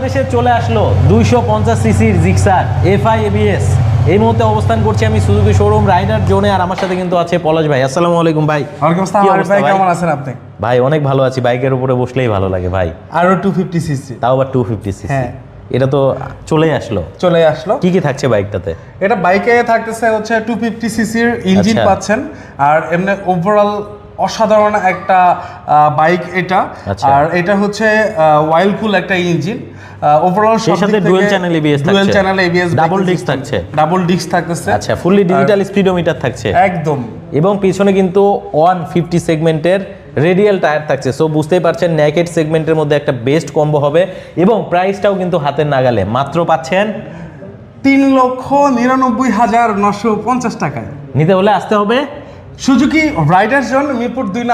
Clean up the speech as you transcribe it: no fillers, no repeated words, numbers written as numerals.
বাংলাদেশে চলে আসলো 250 সিসির জিক্সার এফআই এবিএস। এই মুহূর্তে অবস্থান করছি আমি সুজুকি শোরুম রাইডার জোনে, আর আমার সাথে কিন্তু আছে পলাশ ভাই। আসসালামু আলাইকুম ভাই। ওয়ালাইকুম আসসালাম। কি আরিফ অবস্থা ভাই, ভাই? কেমন আছেন আপনি? ভাই অনেক ভালো আছি, বাইকের উপরে বসলেই ভালো লাগে ভাই। আরো 250 সিসি তাও আবার 250 সিসি, হ্যাঁ। এটা তো চলেই আসলো। চলে আসলো। কি কি থাকছে বাইকটাতে? এটা বাইকে থাকতেছে হচ্ছে 250 সিসির ইঞ্জিন আচ্ছা। পাচ্ছেন, আর এমনি ওভারঅল অসাধারণ একটা বাইক এটা। আচ্ছা। আর এটা হচ্ছে ওয়াইল্ডফুল একটা ইঞ্জিন। ওভারঅল সেই সাথে ডুয়াল চ্যানেল এবিএস থাকছে, dual channel ABS, double disc থাকছে। ডাবল ডিস্ক থাকতেছে। আচ্ছা, ফুললি ডিজিটাল স্পিডোমিটার থাকছে একদম। এবং পিছনে কিন্তু 150 সেগমেন্টের রেডিয়াল টায়ার থাকছে। সো বুঝতেই পারছেন নেকেড সেগমেন্টের মধ্যে একটা বেস্ট কম্বো হবে, এবং প্রাইসটাও কিন্তু হাতের নাগালে মাত্র পাচ্ছেন 3,99,950 টাকায়। নিতে হলে আসতে হবে সুজুকি রাইডার জোন, মিরপুর 2 নম্বর